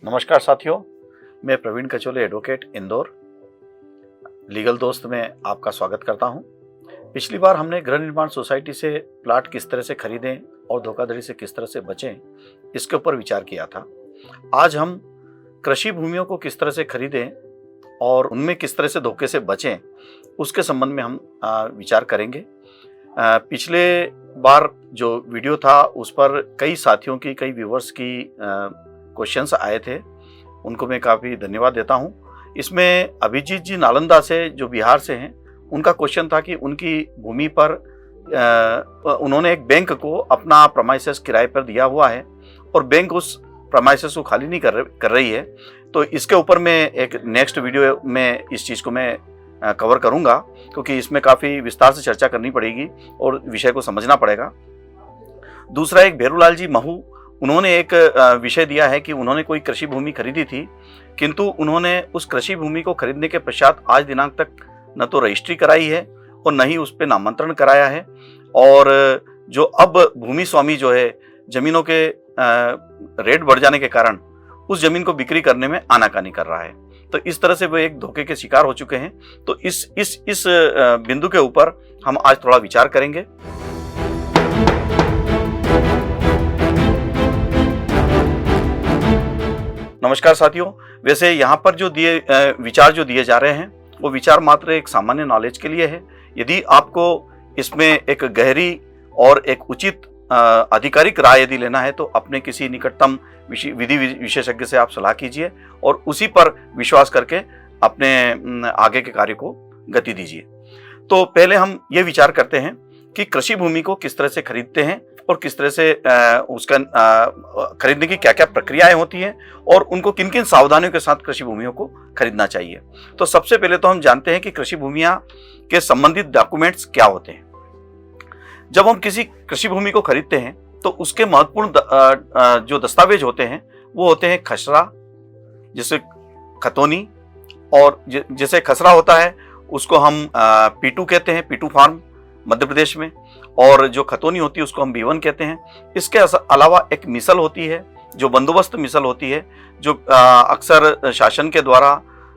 नमस्कार साथियों, मैं प्रवीण कचोले एडवोकेट इंदौर लीगल दोस्त में आपका स्वागत करता हूं। पिछली बार हमने गृह निर्माण सोसाइटी से प्लाट किस तरह से खरीदें और धोखाधड़ी से किस तरह से बचें, इसके ऊपर विचार किया था। आज हम कृषि भूमियों को किस तरह से खरीदें और उनमें किस तरह से धोखे से बचें, उसके संबंध में हम विचार करेंगे। पिछले बार जो वीडियो था उस पर कई साथियों की, कई व्यूवर्स की क्वेश्चंस आए थे, उनको मैं काफ़ी धन्यवाद देता हूं। इसमें अभिजीत जी नालंदा से, जो बिहार से हैं, उनका क्वेश्चन था कि उनकी भूमि पर उन्होंने एक बैंक को अपना प्रमाइसेस किराए पर दिया हुआ है और बैंक उस प्रमाइसेस को खाली नहीं कर रही है। तो इसके ऊपर मैं एक नेक्स्ट वीडियो में इस चीज़ को मैं कवर करूंगा, क्योंकि इसमें काफ़ी विस्तार से चर्चा करनी पड़ेगी और विषय को समझना पड़ेगा। दूसरा, एक भेरूलाल जी महू, उन्होंने एक विषय दिया है कि उन्होंने कोई कृषि भूमि खरीदी थी, किंतु उन्होंने उस कृषि भूमि को खरीदने के पश्चात आज दिनांक तक न तो रजिस्ट्री कराई है और न ही उस पर नामांतरण कराया है, और जो अब भूमि स्वामी जो है, जमीनों के रेट बढ़ जाने के कारण उस जमीन को बिक्री करने में आनाकानी कर रहा है। तो इस तरह से वो एक धोखे के शिकार हो चुके हैं। तो इस बिंदु के ऊपर हम आज थोड़ा विचार करेंगे। नमस्कार साथियों, वैसे यहाँ पर जो विचार जो दिए जा रहे हैं वो विचार मात्र एक सामान्य नॉलेज के लिए है। यदि आपको इसमें एक गहरी और एक उचित आधिकारिक राय यदि लेना है तो अपने किसी निकटतम विधि विशेषज्ञ से आप सलाह कीजिए और उसी पर विश्वास करके अपने आगे के कार्य को गति दीजिए। तो पहले हम ये विचार करते हैं कि कृषि भूमि को किस तरह से खरीदते हैं और किस तरह से उसका खरीदने की क्या क्या प्रक्रियाएं होती हैं और उनको किन किन सावधानियों के साथ कृषि भूमियों को खरीदना चाहिए। तो सबसे पहले तो हम जानते हैं कि कृषि भूमियां के संबंधित डॉक्यूमेंट्स क्या होते हैं। जब हम किसी कृषि भूमि को खरीदते हैं तो उसके महत्वपूर्ण जो दस्तावेज होते हैं वो होते हैं खसरा, जिसे खतौनी, और जैसे खसरा होता है उसको हम P2 कहते हैं, P2 फार्म मध्य प्रदेश में, और जो खतौनी होती है उसको हम B1 कहते हैं। इसके अलावा एक मिसल होती है, जो बंदोबस्त मिसल होती है, जो अक्सर शासन के द्वारा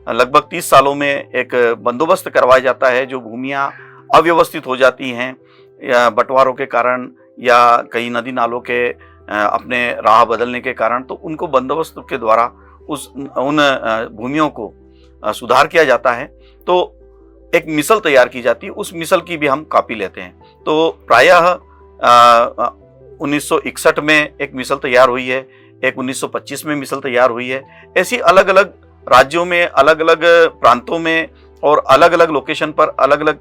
लगभग 30 सालों में एक बंदोबस्त करवाया जाता है। जो भूमियां अव्यवस्थित हो जाती हैं या बंटवारों के कारण या कई नदी नालों के अपने राह बदलने के कारण, तो उनको बंदोबस्त के द्वारा उन भूमियों को सुधार किया जाता है। तो एक मिसल तैयार की जाती है, उस मिसल की भी हम कॉपी लेते हैं। तो प्रायः 1961 में एक मिसल तैयार हुई है, एक 1925 में मिसल तैयार हुई है। ऐसी अलग अलग राज्यों में, अलग अलग प्रांतों में और अलग अलग लोकेशन पर अलग अलग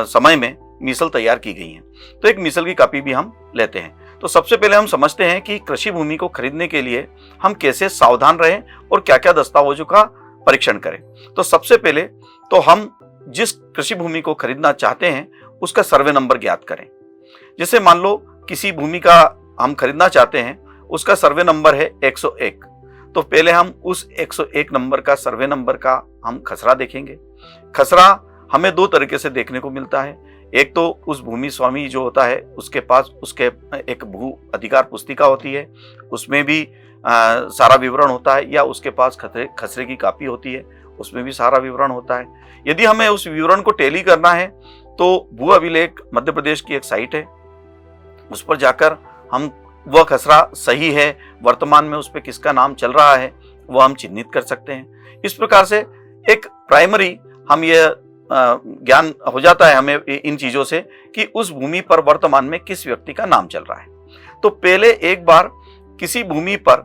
समय में मिसल तैयार की गई हैं। तो एक मिसल की कॉपी भी हम लेते हैं। तो सबसे पहले हम समझते हैं कि कृषि भूमि को खरीदने के लिए हम कैसे सावधान रहें और क्या क्या दस्तावेजों का परीक्षण करें। तो सबसे पहले तो हम जिस कृषि भूमि को खरीदना चाहते हैं उसका सर्वे नंबर ज्ञात करें। जैसे मान लो किसी भूमि का हम खरीदना चाहते हैं, उसका सर्वे नंबर है 101, तो पहले हम उस 101 नंबर का, सर्वे नंबर का हम खसरा देखेंगे। खसरा हमें दो तरीके से देखने को मिलता है। एक तो उस भूमि स्वामी जो होता है उसके पास उसके एक भू अधिकार पुस्तिका होती है, उसमें भी सारा विवरण होता है, या उसके पास खसरे की कॉपी होती है, उसमें भी सारा विवरण होता है। यदि हमें उस विवरण को टैली करना है तो भू अभिलेख मध्य प्रदेश की एक साइट है, उस पर जाकर हम वह खसरा सही है, वर्तमान में उस पर किसका नाम चल रहा है, वह हम चिन्हित कर सकते हैं। इस प्रकार से एक प्राइमरी हम ये ज्ञान हो जाता है हमें इन चीजों से कि उस भूमि पर वर्तमान में किस व्यक्ति का नाम चल रहा है। तो पहले एक बार किसी भूमि पर,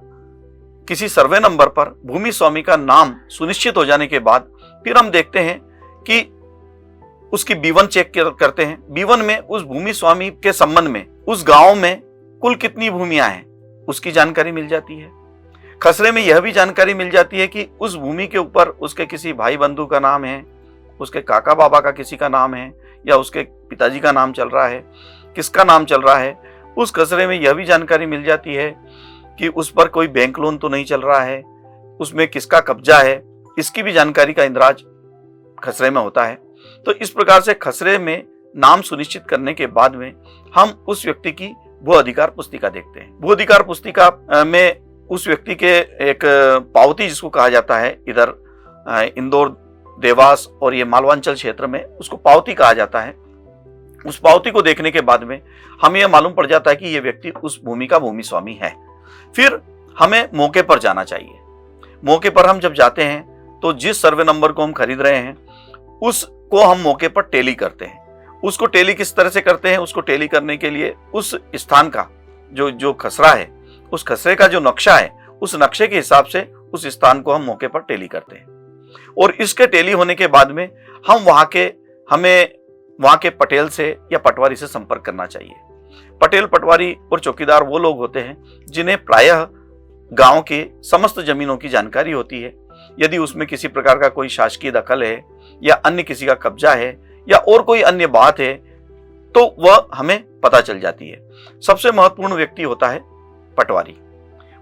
किसी सर्वे नंबर पर भूमि स्वामी का नाम सुनिश्चित हो जाने के बाद फिर हम देखते हैं कि उसकी B1 चेक करते हैं। B1 में उस भूमि स्वामी के संबंध में उस गांव में कुल कितनी भूमियां हैं उसकी जानकारी मिल जाती है। खसरे में यह भी जानकारी मिल जाती है कि उस भूमि के ऊपर उसके किसी भाई बंधु का नाम है, उसके काका बाबा का किसी का नाम है, या उसके पिताजी का नाम चल रहा है, किसका नाम चल रहा है। उस खसरे में यह भी जानकारी मिल जाती है कि उस पर कोई बैंक लोन तो नहीं चल रहा है, उसमें किसका कब्जा है, इसकी भी जानकारी का इंदराज खसरे में होता है। तो इस प्रकार से खसरे में नाम सुनिश्चित करने के बाद में हम उस व्यक्ति की भू अधिकार पुस्तिका देखते हैं। भू अधिकार पुस्तिका में उस व्यक्ति के एक पावती जिसको कहा जाता है, इधर इंदौर, देवास और ये मालवांचल क्षेत्र में उसको पावती कहा जाता है। उस पावती को देखने के बाद में हमें यह मालूम पड़ जाता है कि ये व्यक्ति उस भूमि का भूमि स्वामी है। फिर हमें मौके पर जाना चाहिए। मौके पर हम जब जाते हैं तो जिस सर्वे नंबर को हम खरीद रहे हैं उसको हम मौके पर टेली करते हैं। उसको टेली किस तरह से करते हैं? उसको टेली करने के लिए उस स्थान का जो खसरा है, उस खसरे का जो नक्शा है, उस नक्शे के हिसाब से उस स्थान को हम मौके पर टेली करते हैं। और इसके टेली होने के बाद में हमें वहां के पटेल से या पटवारी से संपर्क करना चाहिए। पटेल, पटवारी और चौकीदार वो लोग होते हैं जिन्हें प्रायः गांव के समस्त जमीनों की जानकारी होती है। यदि उसमें किसी प्रकार का कोई शासकीय दखल है या अन्य किसी का कब्जा है या और कोई अन्य बात है तो वह हमें पता चल जाती है। सबसे महत्वपूर्ण व्यक्ति होता है पटवारी।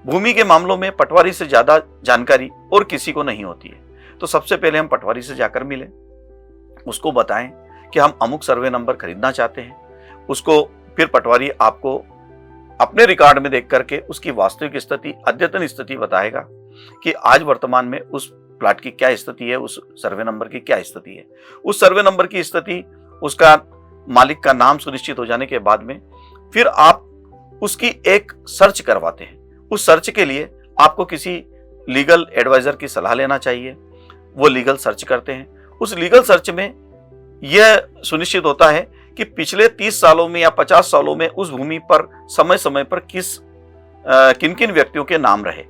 भूमि के मामलों में पटवारी से ज्यादा जानकारी और किसी को नहीं होती है। तो सबसे पहले हम पटवारी से जाकर मिलें, उसको बताएं कि हम अमुक सर्वे नंबर खरीदना चाहते हैं। उसको फिर पटवारी आपको अपने रिकॉर्ड में देख करके उसकी वास्तविक स्थिति, अद्यतन स्थिति बताएगा कि आज वर्तमान में उस प्लाट की क्या स्थिति है, उस सर्वे नंबर की क्या स्थिति है। उस सर्वे नंबर की स्थिति, उसका मालिक का नाम सुनिश्चित हो जाने के बाद में फिर आप उसकी एक सर्च करवाते हैं। उस सर्च के लिए आपको किसी लीगल एडवाइजर की सलाह लेना चाहिए। वो लीगल सर्च करते हैं। उस लीगल सर्च में यह सुनिश्चित होता है कि पिछले 30 सालों में या 50 सालों में उस भूमि पर समय समय पर किन किन व्यक्तियों के नाम रहे,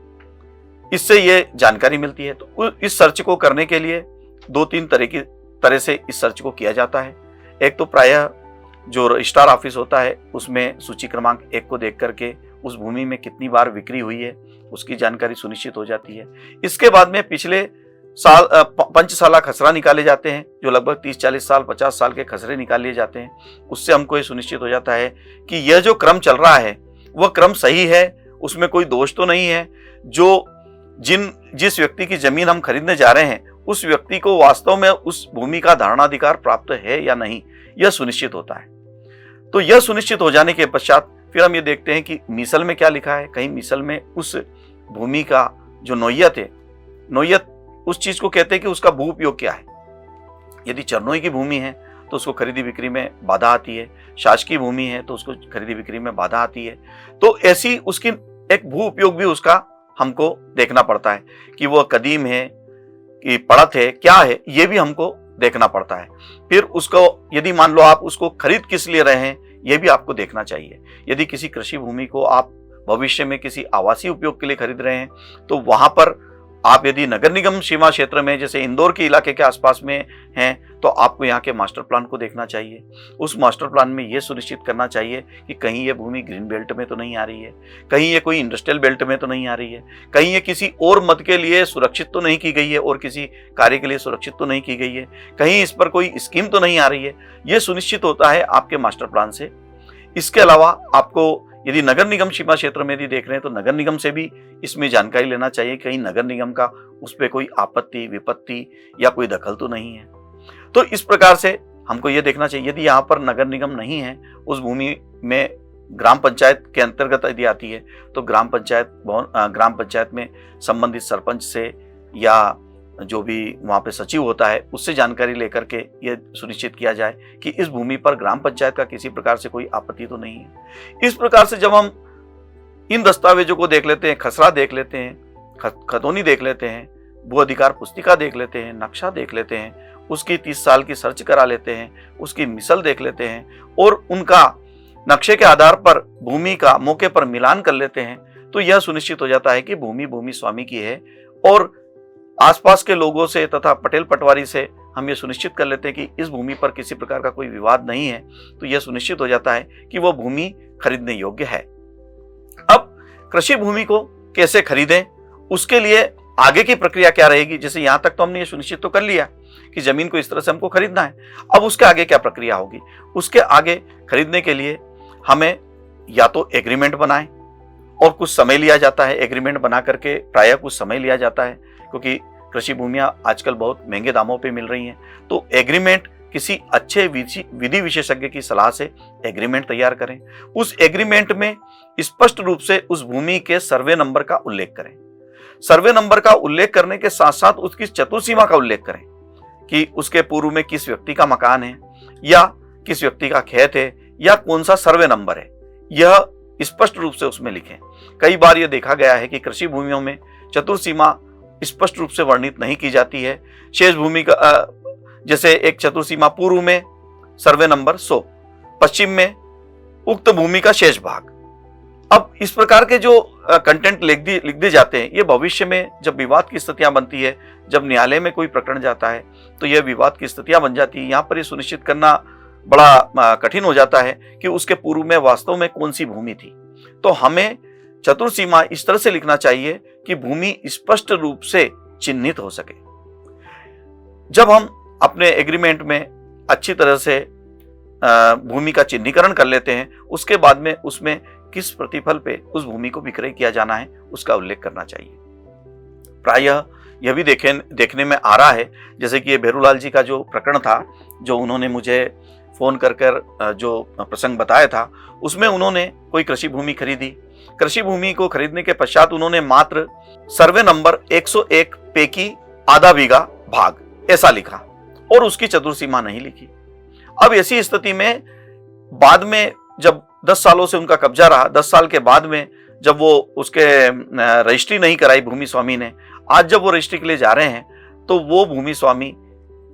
इससे ये जानकारी मिलती है। तो इस सर्च को करने के लिए 2-3 तरह से इस सर्च को किया जाता है। एक तो प्रायः जो रजिस्ट्रार ऑफिस होता है उसमें सूची क्रमांक 1 को देख करके उस भूमि में कितनी बार बिक्री हुई है उसकी जानकारी सुनिश्चित हो जाती है। इसके बाद में पिछले साल पंचसाला खसरा निकाले जाते हैं, जो लगभग 30-40 साल 50 साल के खसरे निकाल लिए जाते हैं। उससे हमको ये सुनिश्चित हो जाता है कि यह जो क्रम चल रहा है वह क्रम सही है, उसमें कोई दोष तो नहीं है। जिस व्यक्ति की जमीन हम खरीदने जा रहे हैं उस व्यक्ति को वास्तव में उस भूमि का धारणाधिकार प्राप्त है या नहीं, यह सुनिश्चित होता है। तो यह सुनिश्चित हो जाने के पश्चात फिर हम ये देखते हैं कि मिसल में क्या लिखा है। कहीं मिसल में उस भूमि का जो नोयत है, नोयत उस चीज को कहते हैं कि उसका भू उपयोग क्या है। यदि चरनोई की भूमि है तो उसको खरीदी बिक्री में बाधा आती है, शासकीय भूमि है तो उसको खरीदी बिक्री में बाधा आती है। तो ऐसी उसकी एक भू उपयोग भी उसका हमको देखना पड़ता है कि वह कदीम है कि पड़त है, क्या है, ये भी हमको देखना पड़ता है। फिर उसको यदि मान लो आप उसको खरीद किस लिए रहे हैं यह भी आपको देखना चाहिए। यदि किसी कृषि भूमि को आप भविष्य में किसी आवासीय उपयोग के लिए खरीद रहे हैं तो वहां पर आप यदि नगर निगम सीमा क्षेत्र में जैसे इंदौर के इलाके के आसपास में हैं तो आपको यहाँ के मास्टर प्लान को देखना चाहिए। उस मास्टर प्लान में ये सुनिश्चित करना चाहिए कि कहीं ये भूमि ग्रीन बेल्ट में तो नहीं आ रही है, कहीं ये कोई इंडस्ट्रियल बेल्ट में तो नहीं आ रही है, कहीं ये किसी और मत के लिए सुरक्षित तो नहीं की गई है और किसी कार्य के लिए सुरक्षित तो नहीं की गई है, कहीं इस पर कोई स्कीम तो नहीं आ रही है। ये सुनिश्चित होता है आपके मास्टर प्लान से। इसके अलावा आपको यदि नगर निगम सीमा क्षेत्र में यदि देख रहे हैं तो नगर निगम से भी इसमें जानकारी लेना चाहिए, कहीं नगर निगम का उस पर कोई आपत्ति विपत्ति या कोई दखल तो नहीं है। तो इस प्रकार से हमको ये देखना चाहिए। यदि यहाँ पर नगर निगम नहीं है, उस भूमि में ग्राम पंचायत के अंतर्गत यदि आती है तो ग्राम पंचायत में संबंधित सरपंच से या जो भी वहाँ पे सचिव होता है उससे जानकारी लेकर के ये सुनिश्चित किया जाए कि इस भूमि पर ग्राम पंचायत का किसी प्रकार से कोई आपत्ति तो नहीं है। इस प्रकार से जब हम इन दस्तावेजों को देख लेते हैं, खसरा देख लेते हैं, खतौनी देख लेते हैं, भू अधिकार पुस्तिका देख लेते हैं, नक्शा देख लेते हैं, उसकी 30 साल की सर्च करा लेते हैं, उसकी मिसल देख लेते हैं और उनका नक्शे के आधार पर भूमि का मौके पर मिलान कर लेते हैं, तो यह सुनिश्चित हो जाता है कि भूमि भूमि स्वामी की है। और आसपास के लोगों से तथा पटेल पटवारी से हम ये सुनिश्चित कर लेते हैं कि इस भूमि पर किसी प्रकार का कोई विवाद नहीं है, तो यह सुनिश्चित हो जाता है कि वह भूमि खरीदने योग्य है। अब कृषि भूमि को कैसे खरीदें, उसके लिए आगे की प्रक्रिया क्या रहेगी। जैसे यहां तक तो हमने ये सुनिश्चित तो कर लिया कि जमीन को इस तरह से हमको खरीदना है। अब उसके आगे क्या प्रक्रिया होगी। उसके आगे खरीदने के लिए हमें या तो एग्रीमेंट बनाएं और कुछ समय लिया जाता है। एग्रीमेंट बना करके प्रायः कुछ समय लिया जाता है क्योंकि कृषि भूमियां आजकल बहुत महंगे दामों पे मिल रही हैं। तो एग्रीमेंट किसी अच्छे विधि विशेषज्ञ की सलाह से एग्रीमेंट तैयार करें। उस एग्रीमेंट में स्पष्ट रूप से उस भूमि के सर्वे नंबर का उल्लेख करें। सर्वे नंबर का उल्लेख करने के साथ साथ उसकी चतुर्सीमा का उल्लेख करें कि उसके पूर्व में किस व्यक्ति का मकान है या किस व्यक्ति का खेत है या कौन सा सर्वे नंबर है, यह स्पष्ट रूप से उसमें लिखें। कई बार यह देखा गया है कि कृषि भूमियों में चतुर्सीमा स्पष्ट रूप से वर्णित नहीं की जाती है। शेष भूमि का जैसे एक चतुर्सीमा पूर्व में सर्वे नंबर 100, पश्चिम में उक्त भूमि का शेष भाग। अब इस प्रकार के जो कंटेंट लिख दिए जाते हैं, ये भविष्य में जब विवाद की स्थितियां बनती है, जब न्यायालय में कोई प्रकरण जाता है, तो यह विवाद की स्थितियां बन जाती है। यहाँ पर ये सुनिश्चित करना बड़ा कठिन हो जाता है कि उसके पूर्व में वास्तव में कौन सी भूमि थी। तो हमें चतुर्सीमा इस तरह से लिखना चाहिए कि भूमि स्पष्ट रूप से चिन्हित हो सके। जब हम अपने एग्रीमेंट में अच्छी तरह से भूमि का चिन्हीकरण कर लेते हैं, उसके बाद में उसमें किस प्रतिफल पे उस भूमि को विक्रय किया जाना है उसका उल्लेख करना चाहिए। प्रायः यह भी देखने में आ रहा है, जैसे कि ये भेरूलाल जी का जो प्रकरण था, जो उन्होंने मुझे फोन कर जो प्रसंग बताया था, उसमें उन्होंने कोई कृषि भूमि खरीदी। कृषि भूमि को खरीदने के पश्चात उन्होंने मात्र सर्वे नंबर 101 पैकी आधा बीघा भाग ऐसा लिखा और उसकी चतुर्सीमा नहीं लिखी। अब ऐसी स्थिति में बाद में जब 10 सालों से उनका कब्जा रहा, 10 साल के बाद में जब वो उसके रजिस्ट्री नहीं कराई भूमि स्वामी ने, आज जब वो रजिस्ट्री के लिए जा रहे हैं तो वो भूमि स्वामी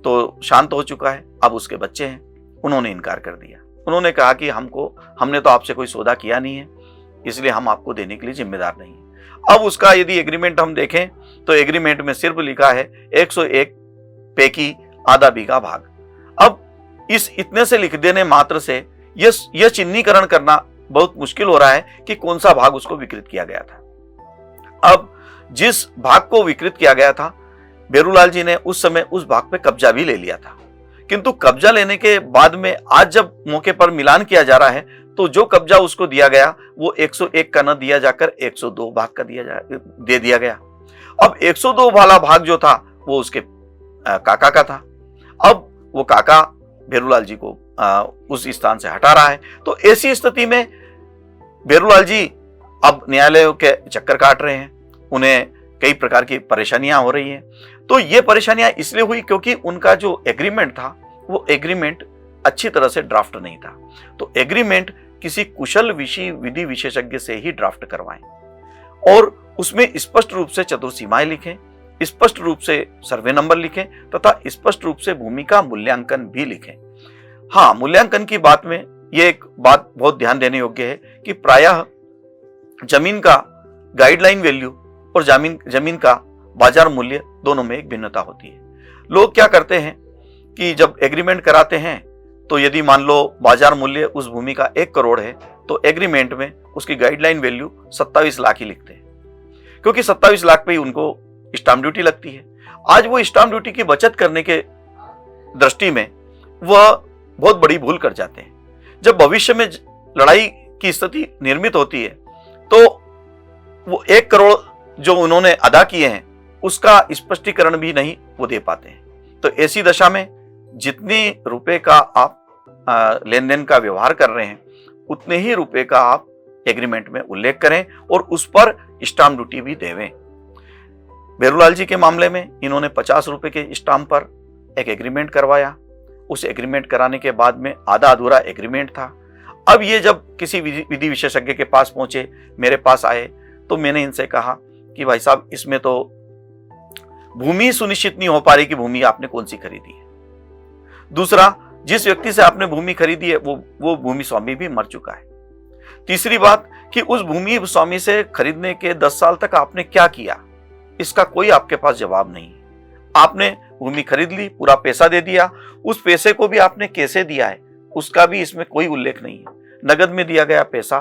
तो शांत हो चुका है, अब उसके बच्चे हैं। उन्होंने इनकार कर दिया। उन्होंने कहा कि हमने तो आपसे कोई सौदा किया नहीं है, इसलिए हम आपको देने के लिए जिम्मेदार नहीं है। अब उसका यदि एग्रीमेंट हम देखें तो एग्रीमेंट में सिर्फ लिखा है 101 पैकी आधा बीघा भाग। अब इस इतने से लिख देने मात्र से यह चिन्हीकरण करना बहुत मुश्किल हो रहा है कि कौन सा भाग उसको विकृत किया गया था। अब जिस भाग को विकृत किया गया था, भेरूलाल जी ने उस समय उस भाग पे कब्जा भी ले लिया था, किंतु कब्जा लेने के बाद में आज जब मौके पर मिलान किया जा रहा है तो जो कब्जा उसको दिया गया वो 101 का न दिया जाकर 102 भाग का दे दिया गया। अब 102 वाला भाग जो था वो उसके काका का था। अब वो काका भेरूलाल जी को उस स्थान से हटा रहा है। तो ऐसी स्थिति में भेरूलाल जी अब न्यायालयों के चक्कर काट रहे हैं, उन्हें कई प्रकार की परेशानियां हो रही हैं। तो ये परेशानियां इसलिए हुई क्योंकि उनका जो एग्रीमेंट था वो एग्रीमेंट अच्छी तरह से ड्राफ्ट नहीं था। तो एग्रीमेंट किसी कुशल विधि विशेषज्ञ से ही ड्राफ्ट करवाएं और उसमें स्पष्ट रूप से चतुर्सीमाएं लिखें, स्पष्ट रूप से सर्वे नंबर लिखें तथा स्पष्ट रूप से भूमि का मूल्यांकन भी लिखें। हाँ, मूल्यांकन की बात में यह एक बात बहुत ध्यान देने योग्य है कि प्रायः जमीन का गाइडलाइन वैल्यू और जमीन का बाजार मूल्य दोनों में एक भिन्नता होती है। लोग क्या करते हैं कि जब एग्रीमेंट कराते हैं तो यदि मान लो बाजार मूल्य उस भूमि का 1 करोड़ है तो एग्रीमेंट में उसकी गाइडलाइन वैल्यू 27 लाख ही लिखते हैं, क्योंकि 27 लाख पे ही उनको स्टाम्प ड्यूटी लगती है। आज वो स्टाम्प ड्यूटी की बचत करने के दृष्टि में वह बहुत बड़ी भूल कर जाते हैं। जब भविष्य में लड़ाई की स्थिति निर्मित होती है तो वो 1 करोड़ जो उन्होंने अदा किए हैं उसका स्पष्टीकरण भी नहीं वो दे पाते हैं। तो ऐसी दशा में जितने रुपए का आप लेन देन का व्यवहार कर रहे हैं उतने ही रुपए का आप एग्रीमेंट में उल्लेख करें और उस पर स्टाम्प ड्यूटी भी देवें। भेरूलाल जी के मामले में इन्होंने 50 रुपए के स्टाम्प पर एक एग्रीमेंट करवाया। उस एग्रीमेंट कराने के बाद में आधा अधूरा एग्रीमेंट था। अब ये जब किसी विधि विशेषज्ञ के पास पहुंचे, मेरे पास आए, तो मैंने इनसे कहा कि भाई साहब इसमें तो भूमि सुनिश्चित नहीं हो पा रही कि भूमि आपने कौन सी खरीदी है। दूसरा, जिस व्यक्ति से आपने भूमि खरीदी है वो भूमि स्वामी भी मर चुका है। तीसरी बात कि उस भूमि स्वामी से खरीदने के 10 साल तक आपने क्या किया, इसका कोई आपके पास जवाब नहीं है। आपने भूमि खरीद ली, पूरा पैसा दे दिया, उस पैसे को भी आपने कैसे दिया है उसका भी इसमें कोई उल्लेख नहीं है। नगद में दिया गया पैसा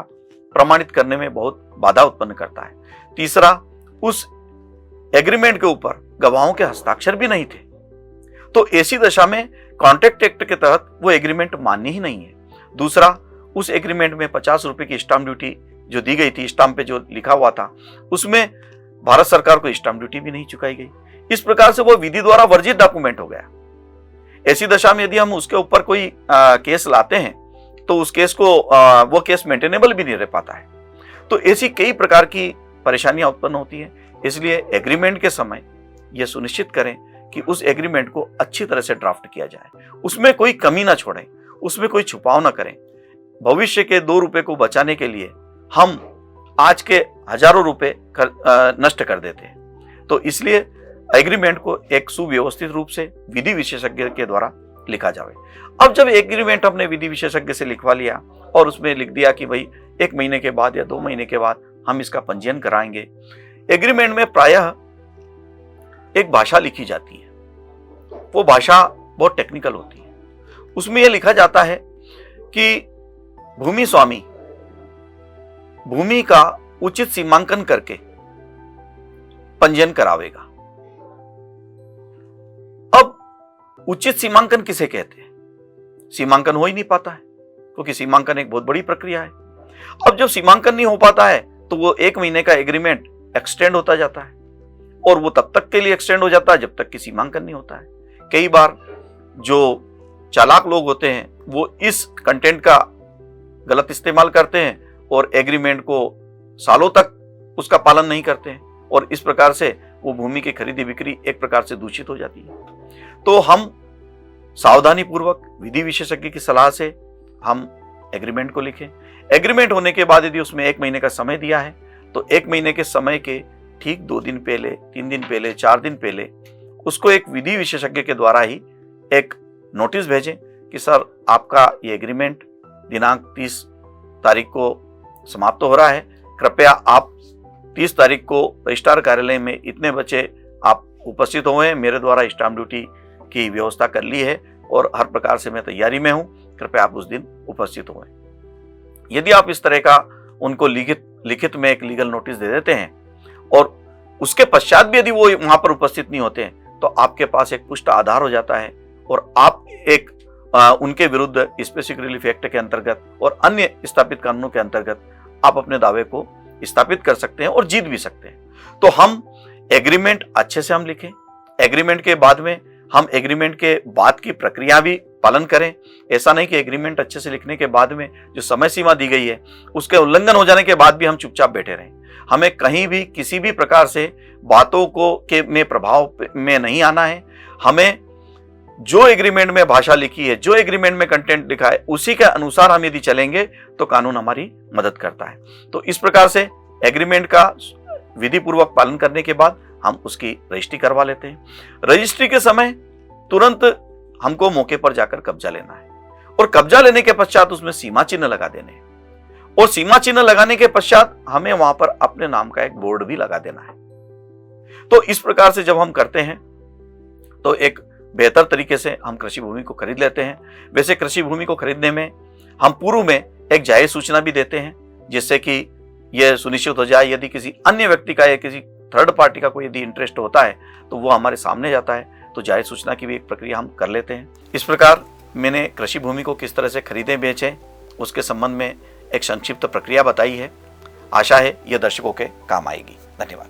प्रमाणित करने में बहुत बाधा उत्पन्न करता है। तीसरा, उस एग्रीमेंट के ऊपर गवाहों के हस्ताक्षर भी नहीं थे। तो ऐसी दशा में कॉन्ट्रैक्ट एक्ट के तहत वो एग्रीमेंट मान्य ही नहीं है। दूसरा, उस एग्रीमेंट में 50 रुपए की स्टाम्प ड्यूटी जो दी गई थी, स्टाम्प पे जो लिखा हुआ था, उसमें भारत सरकार को स्टाम्प ड्यूटी भी नहीं चुकाई गई। इस प्रकार से वो विधि द्वारा वर्जित डॉक्यूमेंट हो गया। ऐसी दशा में यदि हम उसके ऊपर कोई केस लाते हैं तो उस केस को वो केस मेंटेनेबल भी नहीं रह पाता है। तो ऐसी कई प्रकार की परेशानियां उत्पन्न होती है। इसलिए एग्रीमेंट के समय यह सुनिश्चित करें कि उस एग्रीमेंट को अच्छी तरह से ड्राफ्ट किया जाए, उसमें कोई कमी ना छोड़ें, उसमें कोई छुपाव ना करें। भविष्य के 2 रुपए को बचाने के लिए हम आज के हजारों रुपए नष्ट कर देते हैं। तो इसलिए एग्रीमेंट को एक सुव्यवस्थित रूप से विधि विशेषज्ञ के द्वारा लिखा जाए। अब जब एग्रीमेंट हमने विधि विशेषज्ञ से लिखवा लिया और उसमें लिख दिया कि भाई 1 महीने के बाद या 2 महीने के बाद हम इसका पंजीयन कराएंगे, एग्रीमेंट में प्रायः एक भाषा लिखी जाती है। वो भाषा बहुत टेक्निकल होती है। उसमें यह लिखा जाता है कि भूमि स्वामी भूमि का उचित सीमांकन करके पंजीयन करावेगा। अब उचित सीमांकन किसे कहते हैं? सीमांकन हो ही नहीं पाता है, क्योंकि सीमांकन एक बहुत बड़ी प्रक्रिया है। अब जब सीमांकन नहीं हो पाता है तो वो 1 महीने का एग्रीमेंट एक्सटेंड होता जाता है और वो तब तक के लिए एक्सटेंड हो जाता है जब तक कि सीमांकन नहीं होता है। कई बार जो चालाक लोग होते हैं वो इस कंटेंट का गलत इस्तेमाल करते हैं और एग्रीमेंट को सालों तक उसका पालन नहीं करते हैं और इस प्रकार से वो भूमि की खरीदी बिक्री एक प्रकार से दूषित हो जाती है। तो हम सावधानी पूर्वक विधि विशेषज्ञ की सलाह से हम एग्रीमेंट को लिखें। एग्रीमेंट होने के बाद यदि उसमें 1 महीने का समय दिया है तो 1 महीने के समय के ठीक 2 दिन पहले, 3 दिन पहले, 4 दिन पहले उसको एक विधि विशेषज्ञ के द्वारा ही एक नोटिस भेजें कि सर आपका ये एग्रीमेंट दिनांक 30 तारीख को समाप्त हो रहा है, कृपया आप 30 तारीख को रजिस्ट्रार कार्यालय में इतने बजे आप उपस्थित हुए हैं, मेरे द्वारा स्टाम्प ड्यूटी की व्यवस्था कर ली है और हर प्रकार से मैं तैयारी में हूं, कृपया आप उस दिन उपस्थित हुए। यदि आप इस तरह का उनको लिखित में एक लीगल नोटिस दे देते हैं और उसके पश्चात भी यदि वो वहां पर उपस्थित नहीं होते हैं तो आपके पास एक पुष्ट आधार हो जाता है और आप एक उनके विरुद्ध स्पेसिफिक रिलीफ एक्ट के अंतर्गत और अन्य स्थापित कानूनों के अंतर्गत आप अपने दावे को स्थापित कर सकते हैं और जीत भी सकते हैं। तो हम एग्रीमेंट अच्छे से हम लिखें, एग्रीमेंट के बाद में हम एग्रीमेंट के बाद की प्रक्रिया भी पालन करें। ऐसा नहीं कि एग्रीमेंट अच्छे से लिखने के बाद में जो समय सीमा दी गई है उसके उल्लंघन हो जाने के बाद भी हम चुपचाप बैठे रहें। हमें कहीं भी किसी भी प्रकार से बातों को में प्रभाव में नहीं आना है। हमें जो एग्रीमेंट में भाषा लिखी है, जो एग्रीमेंट में कंटेंट लिखा है, उसी के अनुसार हम यदि चलेंगे तो कानून हमारी मदद करता है। तो इस प्रकार से एग्रीमेंट का विधि पूर्वक पालन करने के बाद हम उसकी रजिस्ट्री करवा लेते हैं। रजिस्ट्री के समय तुरंत हमको मौके पर जाकर कब्जा लेना है और कब्जा लेने के पश्चात उसमें सीमा चिन्ह लगा देने हैं और सीमा चिन्ह लगाने के पश्चात हमें वहां पर अपने नाम का एक बोर्ड भी लगा देना है। तो इस प्रकार से जब हम करते हैं तो एक बेहतर तरीके से हम कृषि भूमि को खरीद लेते हैं। वैसे कृषि भूमि को खरीदने में हम पूर्व में एक जायज सूचना भी देते हैं जिससे कि यह सुनिश्चित हो जाए यदि किसी अन्य व्यक्ति का या किसी थर्ड पार्टी का कोई यदि इंटरेस्ट होता है तो वो हमारे सामने जाता है, तो जायज सूचना की भी एक प्रक्रिया हम कर लेते हैं। इस प्रकार मैंने कृषि भूमि को किस तरह से खरीदें बेचें उसके संबंध में एक संक्षिप्त प्रक्रिया बताई है। आशा है यह दर्शकों के काम आएगी। धन्यवाद।